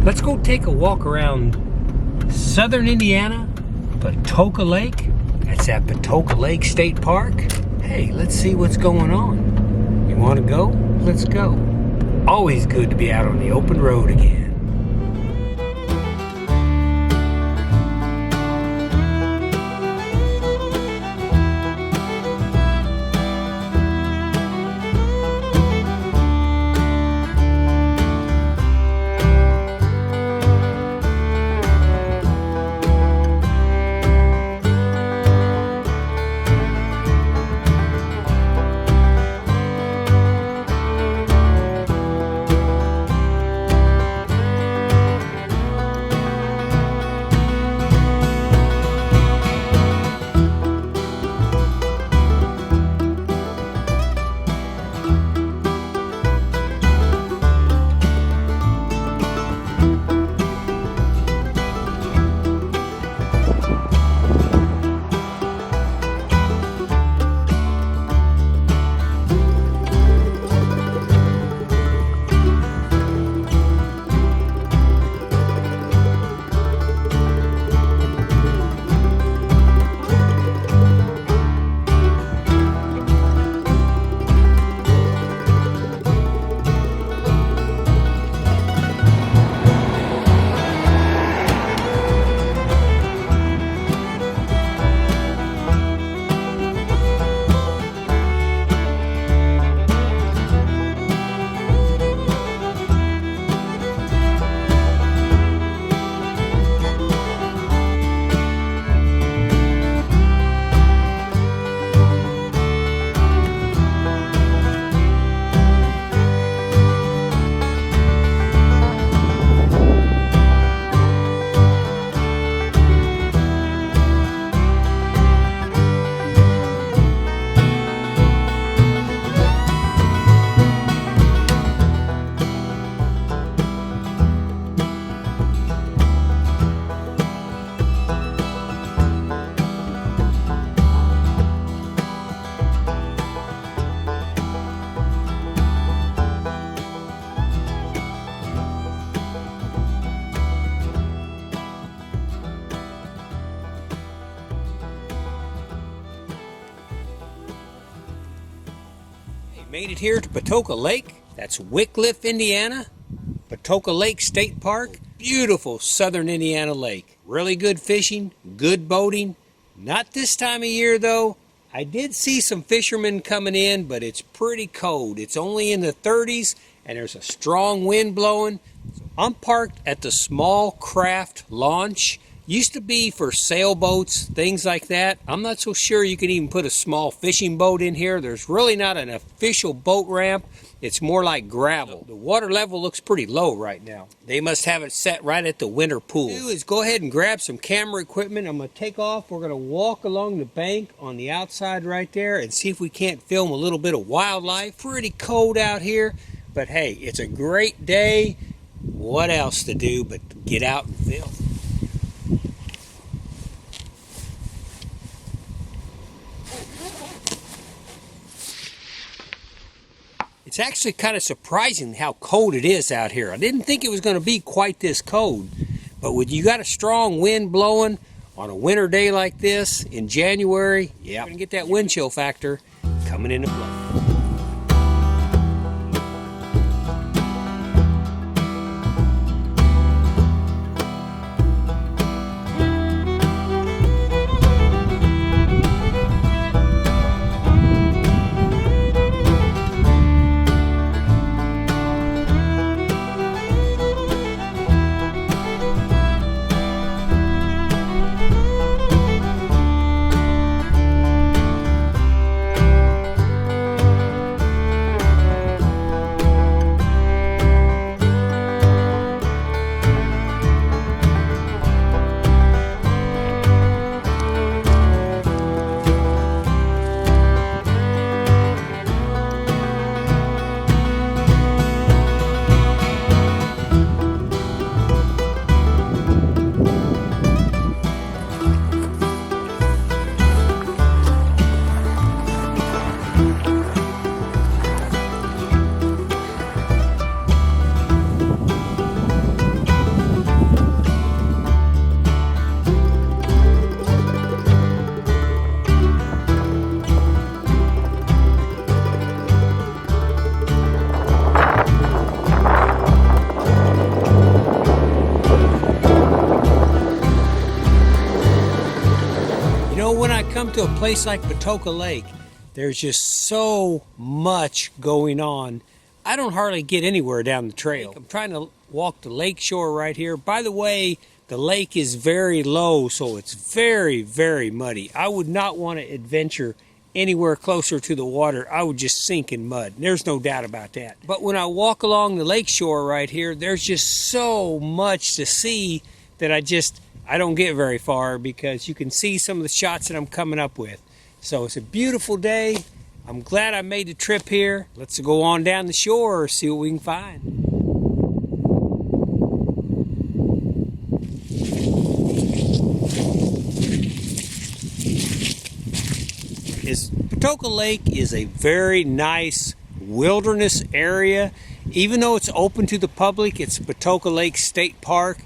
Let's go take a walk around southern Indiana, Patoka Lake. That's at Patoka Lake State Park. Hey, let's see what's going on. You want to go? Let's go. Always good to be out on the open road again. Made it here to Patoka Lake. That's Wickliffe, Indiana. Patoka Lake State Park. Beautiful southern Indiana lake. Really good fishing, good boating. Not this time of year though. I did see some fishermen coming in, but it's pretty cold. It's only in the 30s and there's a strong wind blowing. I'm parked at the small craft launch. Used to be for sailboats, things like that. I'm not so sure you can even put a small fishing boat in here. There's really not an official boat ramp. It's more like gravel. The water level looks pretty low right now. They must have it set right at the winter pool. What I'm gonna do is go ahead and grab some camera equipment. I'm going to take off. We're going to walk along the bank on the outside right there and see if we can't film a little bit of wildlife. Pretty cold out here, but hey, it's a great day. What else to do but get out and film? It's actually kind of surprising how cold it is out here. I didn't think it was going to be quite this cold, but when you got a strong wind blowing on a winter day like this in January, yeah, you're going to get that wind chill factor coming into play. come to a place like Patoka Lake, there's just so much going on. I don't hardly get anywhere down the trail. I'm trying to walk the lake shore right here. By the way, the lake is very low, so it's very, very muddy. I would not want to adventure anywhere closer to the water. I would just sink in mud. There's no doubt about that. But when I walk along the lake shore right here, there's just so much to see that I don't get very far, because you can see some of the shots that I'm coming up with. So it's a beautiful day. I'm glad I made the trip here. Let's go on down the shore, see what we can find. Patoka Lake is a very nice wilderness area. Even though it's open to the public, it's Patoka Lake State Park,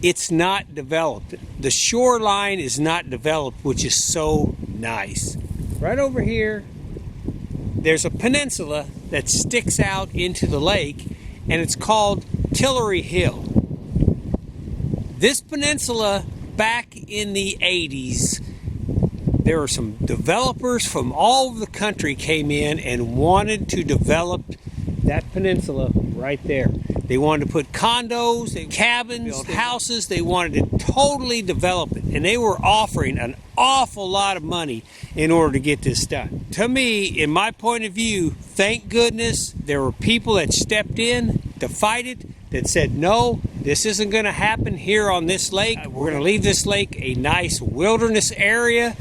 it's not developed. The shoreline is not developed, which is so nice. Right over here, there's a peninsula that sticks out into the lake, and it's called Tillery Hill. This peninsula, back in the 80s, there were some developers from all over the country came in and wanted to develop that peninsula right there. They wanted to put condos, cabins, build houses. They wanted to totally develop it. And they were offering an awful lot of money in order to get this done. To me, in my point of view, thank goodness there were people that stepped in to fight it, that said, no, this isn't going to happen here on this lake. We're going to leave this lake a nice wilderness area.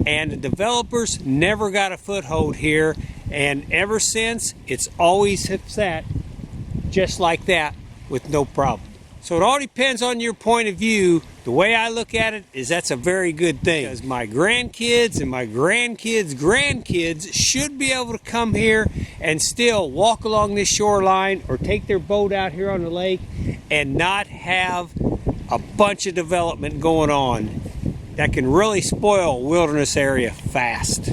And the developers never got a foothold here. And ever since, it's always sat just like that with no problem. So it all depends on your point of view. The way I look at it is that's a very good thing, because my grandkids and my grandkids' grandkids should be able to come here and still walk along this shoreline or take their boat out here on the lake and not have a bunch of development going on that can really spoil a wilderness area fast.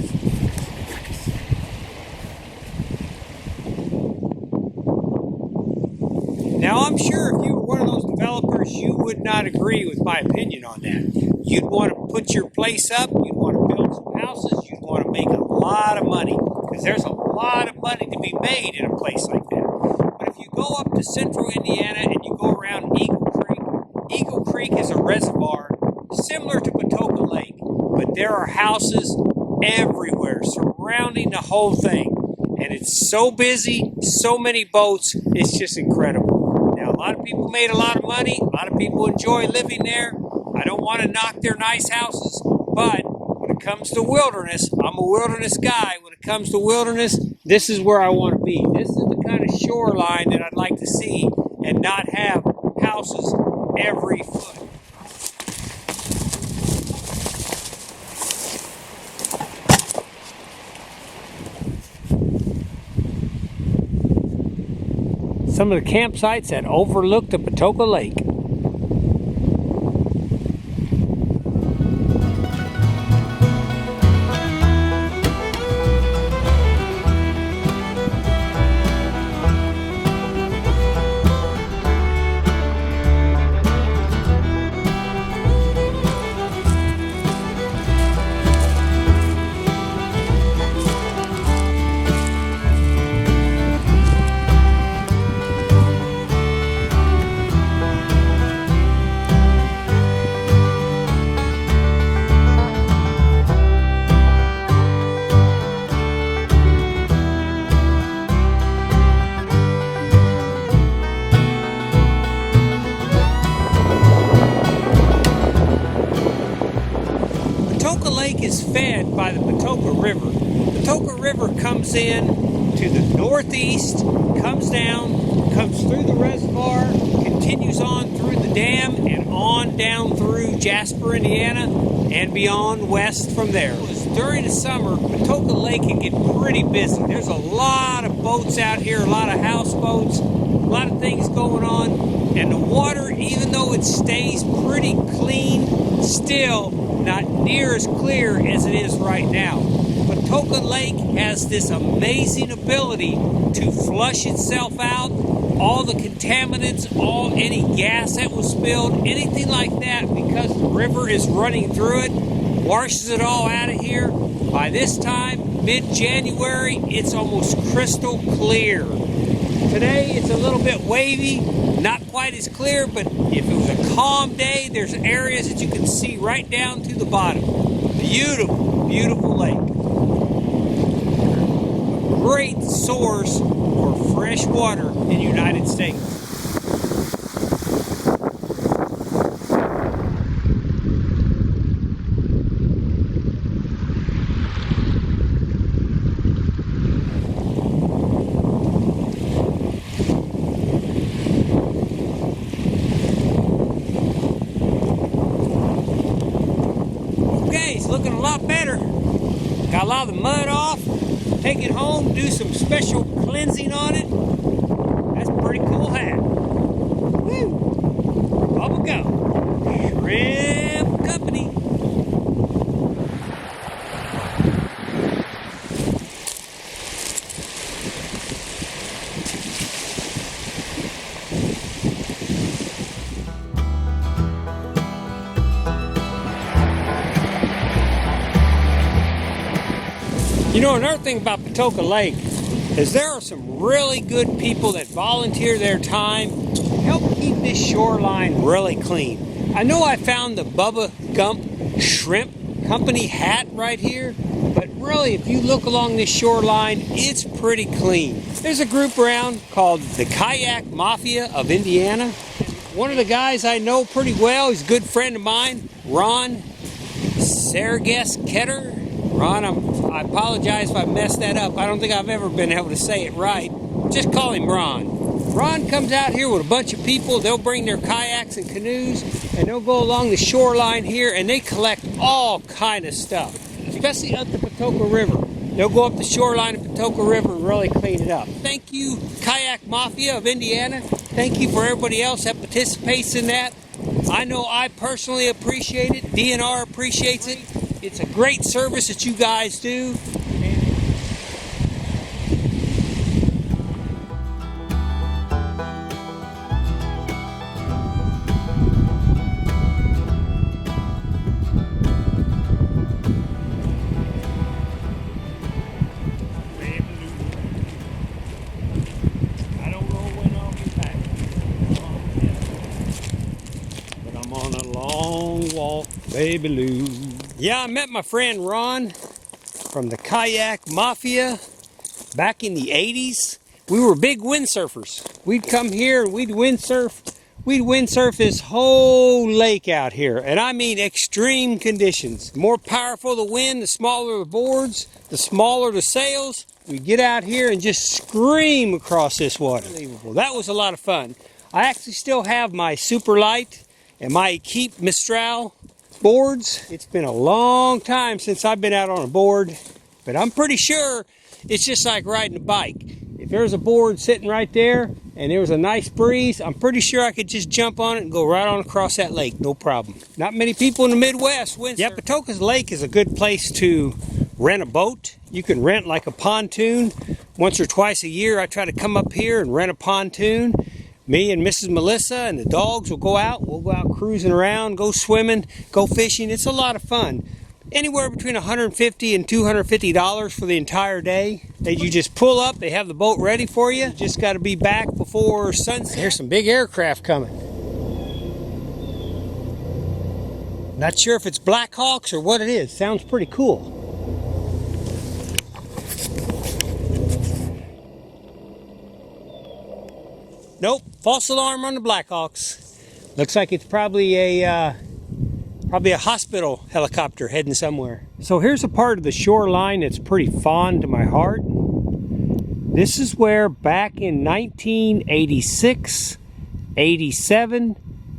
Now, I'm sure if you were one of those developers, you would not agree with my opinion on that. You'd want to put your place up, you'd want to build some houses, you'd want to make a lot of money, because there's a lot of money to be made in a place like that. But if you go up to central Indiana and you go around Eagle Creek is a reservoir similar to Patoka Lake, but there are houses everywhere surrounding the whole thing. And it's so busy, so many boats, it's just incredible. Now, a lot of people made a lot of money. A lot of people enjoy living there. I don't want to knock their nice houses, but when it comes to wilderness, I'm a wilderness guy. When it comes to wilderness, this is where I want to be. This is the kind of shoreline that I'd like to see, and not have houses every foot. Some of the campsites that overlook the Patoka Lake. Patoka Lake is fed by the Patoka River. The Patoka River comes in to the northeast, comes down, comes through the reservoir, continues on through the dam, and on down through Jasper, Indiana, and beyond west from there. During the summer, Patoka Lake can get pretty busy. There's a lot of boats out here, a lot of houseboats, a lot of things going on, and the water, even though it stays pretty clean, still not near as clear as it is right now. Patoka Lake has this amazing ability to flush itself out. All the contaminants, any gas that was spilled, anything like that, because the river is running through it, washes it all out of here. By this time, mid-January, it's almost crystal clear. Today, it's a little bit wavy, not quite as clear, but if it was a calm day, there's areas that you can see right down to the bottom. Beautiful, beautiful lake. A great source for fresh water in the United States. Looking a lot better. Got a lot of the mud off. Take it home, do some special cleansing on it. That's a pretty cool hat. Woo! Off we go. Shrimp Company. You know, another thing about Patoka Lake is there are some really good people that volunteer their time to help keep this shoreline really clean. I know I found the Bubba Gump Shrimp Company hat right here, but really if you look along this shoreline, it's pretty clean. There's a group around called the Kayak Mafia of Indiana. One of the guys I know pretty well, he's a good friend of mine, Ron Serges-Ketter. Ron, I apologize if I messed that up. I don't think I've ever been able to say it right. Just call him Ron. Ron comes out here with a bunch of people. They'll bring their kayaks and canoes, and they'll go along the shoreline here, and they collect all kind of stuff, especially up the Patoka River. They'll go up the shoreline of Patoka River and really clean it up. Thank you, Kayak Mafia of Indiana. Thank you for everybody else that participates in that. I know I personally appreciate it. DNR appreciates it. It's a great service that you guys do. I don't know when I'll be back, but I'm on a long walk, baby Lou. Yeah, I met my friend Ron from the Kayak Mafia back in the 80s. We were big windsurfers. We'd come here and we'd windsurf. We'd windsurf this whole lake out here. And I mean extreme conditions. The more powerful the wind, the smaller the boards, the smaller the sails. We'd get out here and just scream across this water. Unbelievable. That was a lot of fun. I actually still have my super light and my Keep Mistral boards. It's been a long time since I've been out on a board, but I'm pretty sure it's just like riding a bike. If there's a board sitting right there and there was a nice breeze, I'm pretty sure I could just jump on it and go right on across that lake, no problem. Not many people in the Midwest windsurf. Yeah, Patoka Lake is a good place to rent a boat. You can rent like a pontoon. Once or twice a year I try to come up here and rent a pontoon. Me and Mrs. Melissa and the dogs will go out. We'll go out cruising around, go swimming, go fishing. It's a lot of fun. Anywhere between $150 and $250 for the entire day. You just pull up, they have the boat ready for you. You just got to be back before sunset. Here's some big aircraft coming. Not sure if it's Black Hawks or what it is. Sounds pretty cool. Nope, false alarm on the Blackhawks. Looks like it's probably a hospital helicopter heading somewhere. So here's a part of the shoreline that's pretty fond to my heart. This is where back in 1986, 87,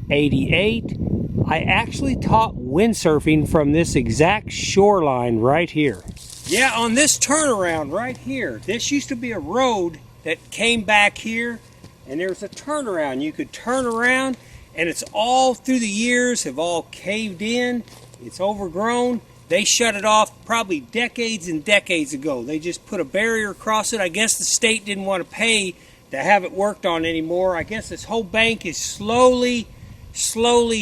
88, I actually taught windsurfing from this exact shoreline right here. Yeah, on this turnaround right here. This used to be a road that came back here. And there's a turnaround. You could turn around, and it's all through the years have all caved in. It's overgrown. They shut it off probably decades and decades ago. They just put a barrier across it. I guess the state didn't want to pay to have it worked on anymore. I guess this whole bank is slowly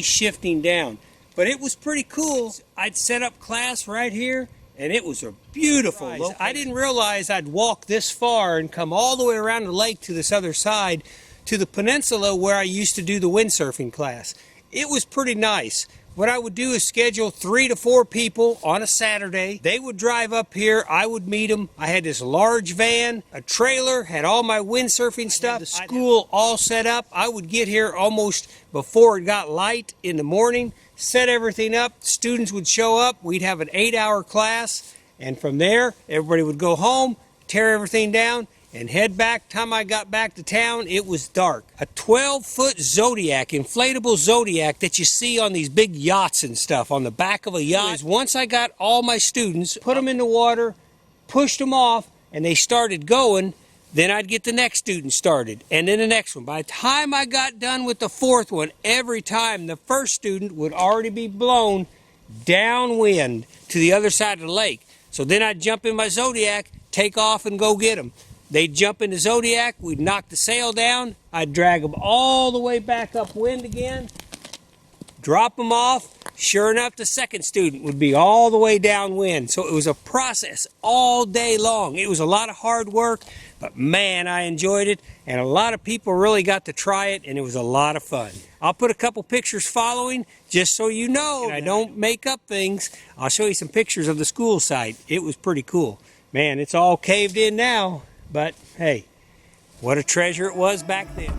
shifting down. but it was pretty cool. I'd set up class right here, and it was a beautiful location. I didn't realize I'd walk this far and come all the way around the lake to this other side, to the peninsula where I used to do the windsurfing class. It was pretty nice. What I would do is schedule 3 to 4 people on a Saturday. They would drive up here. I would meet them. I had this large van, a trailer, had all my windsurfing stuff, the school all set up. I would get here almost before it got light in the morning, set everything up. Students would show up. We'd have an 8-hour class. And from there, everybody would go home, tear everything down, and head back. Time I got back to town, it was dark. A 12-foot Zodiac, inflatable Zodiac that you see on these big yachts and stuff, on the back of a yacht. Once I got all my students, put them in the water, pushed them off, and they started going, then I'd get the next student started, and then the next one. By the time I got done with the 4th one, every time the first student would already be blown downwind to the other side of the lake. So then I'd jump in my Zodiac, take off, and go get them. They'd jump in the Zodiac, we'd knock the sail down, I'd drag them all the way back upwind again, drop them off. Sure enough, the second student would be all the way downwind. So it was a process all day long. It was a lot of hard work, but man, I enjoyed it, and a lot of people really got to try it, and it was a lot of fun. I'll put a couple pictures following, just so you know I don't make up things. I'll show you some pictures of the school site. It was pretty cool. Man, it's all caved in now. But hey, what a treasure it was back then.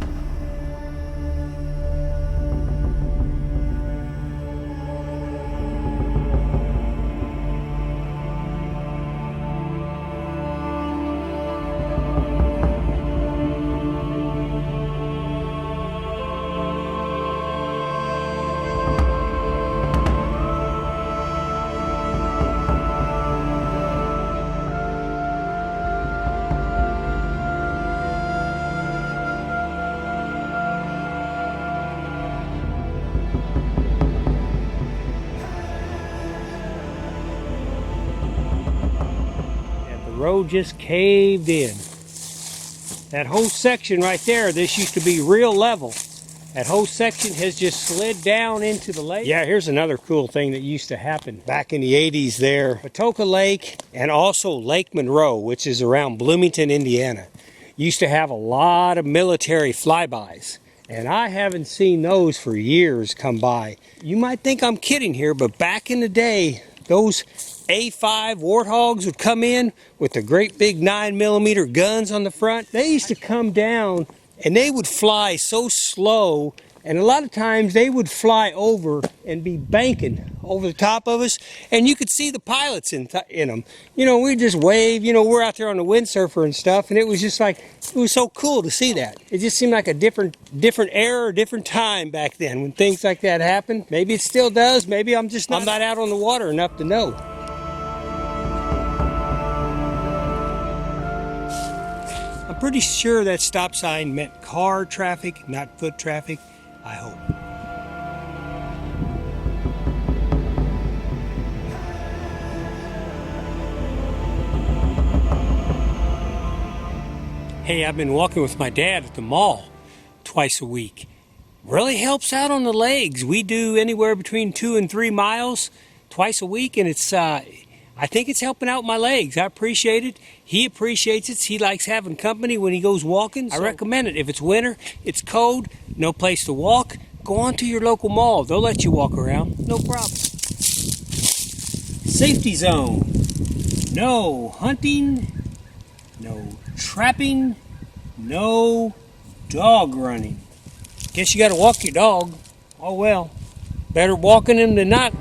The road just caved in. That whole section right there, this used to be real level. That whole section has just slid down into the lake. Yeah, here's another cool thing that used to happen back in the 80s there. Patoka Lake and also Lake Monroe, which is around Bloomington, Indiana, used to have a lot of military flybys. And I haven't seen those for years come by. You might think I'm kidding here, but back in the day, those A5 Warthogs would come in with the great big 9mm guns on the front. They used to come down and they would fly so slow, and a lot of times they would fly over and be banking over the top of us, and you could see the pilots in them. You know, we just wave, you know, we're out there on the windsurfer and stuff, and it was just like, it was so cool to see that. It just seemed like a different era, different time back then when things like that happened. Maybe it still does, maybe I'm not out on the water enough to know. I'm pretty sure that stop sign meant car traffic, not foot traffic. I hope. Hey, I've been walking with my dad at the mall twice a week. Really helps out on the legs. We do anywhere between 2 and 3 miles twice a week, and it's I think it's helping out my legs. I appreciate it. He appreciates it. He likes having company when he goes walking. I recommend it. If it's winter, it's cold, no place to walk, go on to your local mall. They'll let you walk around. No problem. Safety zone. No hunting, no trapping, no dog running. Guess you got to walk your dog. Oh well. Better walking him than not.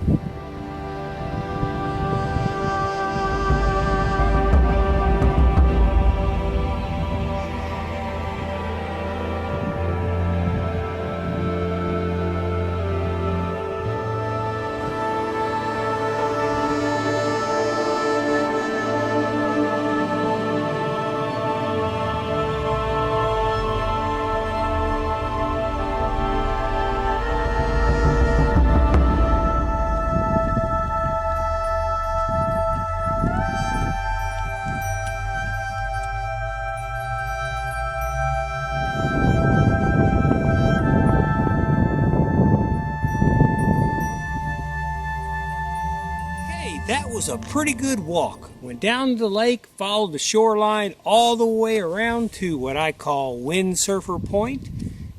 was a pretty good walk. Went down to the lake, followed the shoreline all the way around to what I call Windsurfer Point.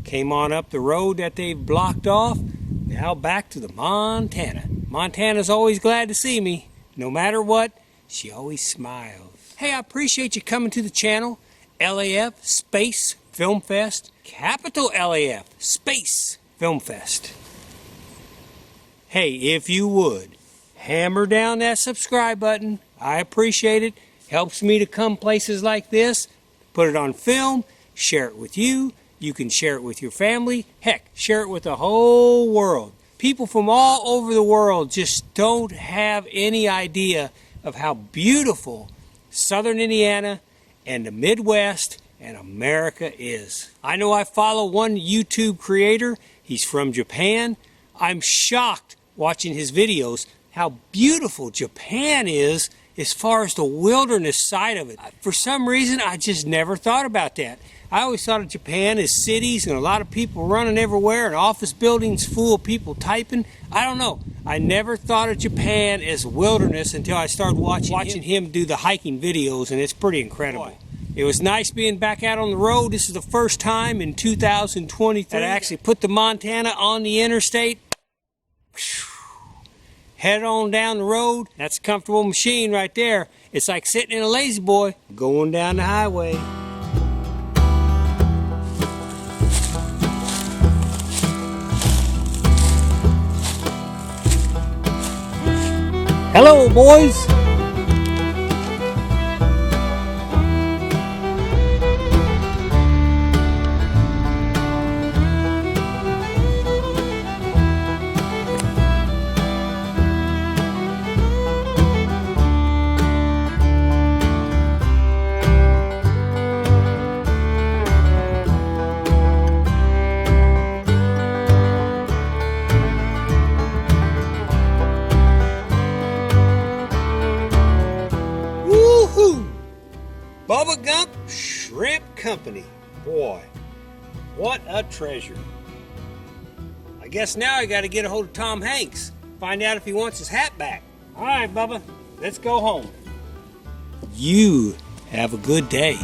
Came on up the road that they've blocked off. Now back to the Montana. Montana's always glad to see me. No matter what, she always smiles. Hey, I appreciate you coming to the channel. LAF Space Film Fest. Capital LAF Space Film Fest. Hey, if you would, hammer down that subscribe button. I appreciate it. Helps me to come places like this, put it on film, share it with you. You can share it with your family. Heck, share it with the whole world. People from all over the world just don't have any idea of how beautiful southern Indiana and the Midwest and America is. I know I follow one YouTube creator. He's from Japan. I'm shocked watching his videos how beautiful Japan is as far as the wilderness side of it. For some reason, I just never thought about that. I always thought of Japan as cities and a lot of people running everywhere and office buildings full of people typing. I don't know. I never thought of Japan as wilderness until I started watching him do the hiking videos, and it's pretty incredible. Boy. It was nice being back out on the road. This is the first time in 2023 that I actually put the Montana on the interstate. Head on down the road. That's a comfortable machine right there. It's like sitting in a lazy boy going down the highway. Hello, boys. Bubba Gump Shrimp Company. Boy, what a treasure. I guess now I got to get a hold of Tom Hanks. Find out if he wants his hat back. All right, Bubba, let's go home. You have a good day.